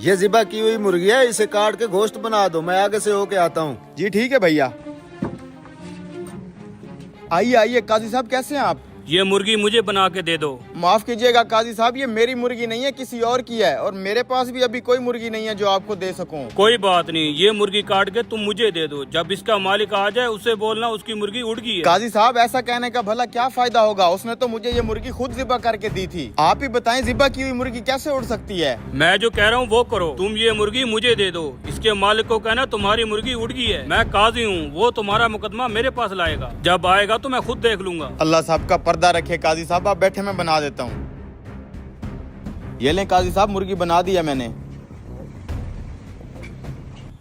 ये ज़िबा की हुई मुर्गी है, इसे काट के गोश्त बना दो, मैं आगे से होके आता हूँ। जी ठीक है भैया। आइए आइए काजी साहब, कैसे हैं आप? ये मुर्गी मुझे बना के दे दो। माफ कीजिएगा काजी साहब, ये मेरी मुर्गी नहीं है, किसी और की है, और मेरे पास भी अभी कोई मुर्गी नहीं है जो आपको दे सकूं। कोई बात नहीं, ये मुर्गी काट के तुम मुझे दे दो। जब इसका मालिक आ जाए उससे बोलना उसकी मुर्गी उड़ गई है। काजी साहब ऐसा कहने का भला क्या फायदा होगा, उसने तो मुझे ये मुर्गी खुद ज़िबा करके दी थी। आप ही बताएं ज़िबा की हुई मुर्गी कैसे उड़ सकती है? मैं जो कह रहा हूँ वो करो, तुम ये मुर्गी मुझे दे दो। इसके मालिक को कहना तुम्हारी मुर्गी उड़ गई है। मैं काजी हूँ, वो तुम्हारा मुकदमा मेरे पास लाएगा। जब आएगा तो मैं खुद देख लूंगा। अल्लाह साहब का पर्दा रखे काजी साहब, आप बैठे, मैं बना देता हूँ। ये लें काजी साहब, मुर्गी बना दी है मैंने।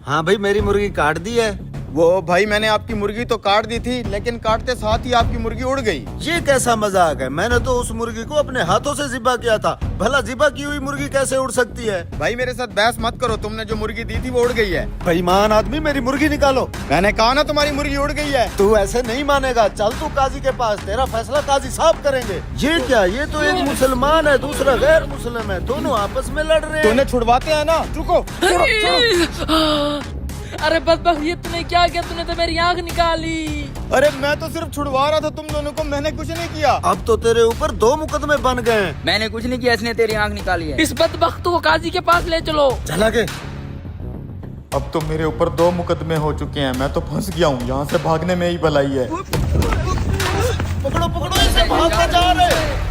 हाँ भाई, मेरी मुर्गी काट दी है। वो भाई मैंने आपकी मुर्गी तो काट दी थी, लेकिन काटते साथ ही आपकी मुर्गी उड़ गई। ये कैसा मजाक है? मैंने तो उस मुर्गी को अपने हाथों से ज़िबा किया था, भला ज़िबा की हुई मुर्गी कैसे उड़ सकती है? भाई मेरे साथ बहस मत करो, तुमने जो मुर्गी दी थी वो उड़ गई है। बेईमान आदमी, मेरी मुर्गी निकालो। मैंने कहा ना तुम्हारी मुर्गी उड़ गई है। तू ऐसे नहीं मानेगा, चल तू काजी के पास, तेरा फैसला काजी साहब करेंगे। ये क्या, ये तो एक मुसलमान है, दूसरा गैर मुस्लिम है, दोनों आपस में लड़ रहे हैं। तूने छुड़वाते हैं ना, रुको। अरे बदबख्त, ये तूने क्या किया? तूने तो मेरी आंख निकाली। अरे मैं तो सिर्फ छुड़वा रहा था तुम दोनों को, मैंने कुछ नहीं किया। अब तो तेरे ऊपर 2 मुकदमे बन गए हैं। मैंने कुछ नहीं किया, इसने तेरी आंख निकाली है। इस बदबख्त को काजी के पास ले चलो। चला के। अब तो मेरे ऊपर 2 मुकदमे हो चुके हैं, मैं तो फंस गया हूँ, यहाँ से भागने में ही भलाई है। पकड़ो पकड़ो, इसे भागते जा रहे।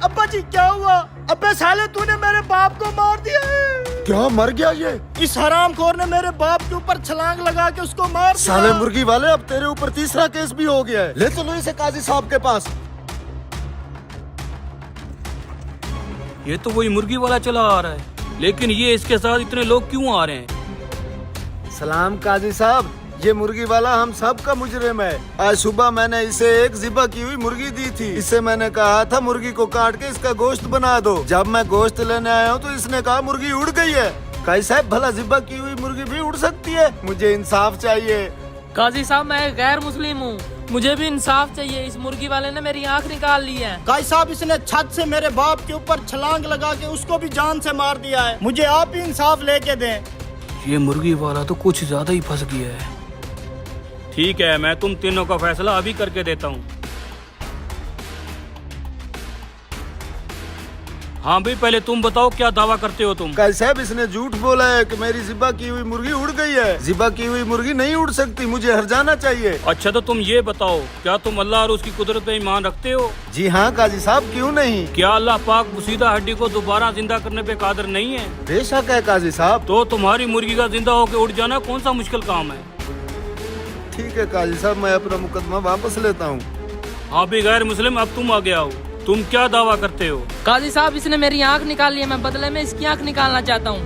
अब्बा जी क्या हुआ? अब्बे साले, तूने मेरे बाप को मार दिया है। क्या, मर गया ये? इस हरामखोर ने मेरे बाप के ऊपर छलांग लगा के उसको मार दिया। साले मुर्गी वाले, अब तेरे ऊपर तीसरा केस भी हो गया है। ले चलो इसे काजी साहब के पास। ये तो वही मुर्गी वाला चला आ रहा है, लेकिन ये इसके साथ इतने लोग क्यों आ रहे हैं? सलाम काजी साहब, ये मुर्गी वाला हम सब का मुजरिम है। आज सुबह मैंने इसे एक ज़िबा की हुई मुर्गी दी थी। इसे मैंने कहा था मुर्गी को काट के इसका गोश्त बना दो। जब मैं गोश्त लेने आया हूँ तो इसने कहा मुर्गी उड़ गई है। काजी साहब, भला ज़िबा की हुई मुर्गी भी उड़ सकती है? मुझे इंसाफ चाहिए। काजी साहब, मैं गैर मुस्लिम हूँ, मुझे भी इंसाफ चाहिए। इस मुर्गी वाले ने मेरी आंख निकाल ली है। काजी साहब, इसने छत से मेरे बाप के ऊपर छलांग लगा के उसको भी जान से मार दिया है। मुझे आप ही इंसाफ लेके दें। ये मुर्गी वाला तो कुछ ज्यादा ही फंस गया है। ठीक है, मैं तुम तीनों का फैसला अभी करके देता हूँ। हाँ भाई, पहले तुम बताओ क्या दावा करते हो तुम? काजी साहब, इसने झूठ बोला है कि मेरी ज़िबा की हुई मुर्गी उड़ गई है। ज़िबा की हुई मुर्गी नहीं उड़ सकती, मुझे हर जाना चाहिए। अच्छा तो तुम ये बताओ, क्या तुम अल्लाह और उसकी कुदरत पे ईमान रखते हो? जी हाँ काजी साहब, क्यों नहीं। क्या अल्लाह पाक मुसीदा हड्डी को दोबारा जिंदा करने पे कादिर नहीं है? बेशक है काजी साहब। तो तुम्हारी मुर्गी का जिंदा होकर उड़ जाना कौन सा मुश्किल काम है? ठीक है काजी साहब, मैं अपना मुकदमा वापस लेता हूँ। हाँ भी गैर मुस्लिम, अब तुम आ गया हो, तुम क्या दावा करते हो? काजी साहब, इसने मेरी आंख निकाली है, मैं बदले में इसकी आंख निकालना चाहता हूँ।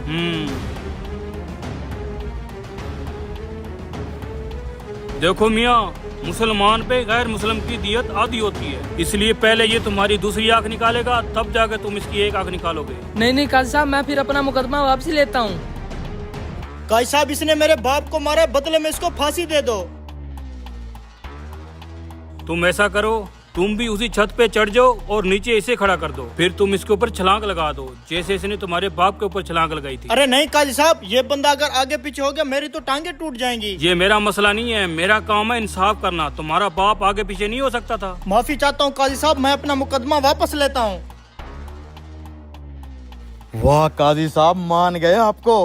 देखो मियाँ, मुसलमान पे गैर मुस्लिम की दियत आधी होती है, इसलिए पहले ये तुम्हारी दूसरी आंख निकालेगा, तब जाकर तुम इसकी एक आंख निकालोगे। नहीं काजी साहब, मैं फिर अपना मुकदमा वापसी लेता हूँ। काजी साहब, इसने मेरे बाप को मारा, बदले में इसको फांसी दे दो। तुम ऐसा करो, तुम भी उसी छत पे चढ़ जाओ और नीचे इसे खड़ा कर दो, फिर तुम इसके ऊपर छलांग लगा दो, जैसे इसने तुम्हारे बाप के ऊपर छलांग लगाई थी। अरे नहीं काजी साहब, ये बंदा अगर आगे पीछे हो गया मेरी तो टांगे टूट जाएंगी। ये मेरा मसला नहीं है, मेरा काम है इंसाफ करना। तुम्हारा बाप आगे पीछे नहीं हो सकता था। माफी चाहता हूँ काजी साहब, मैं अपना मुकदमा वापस लेता हूँ। वाह काजी साहब, मान गए आपको।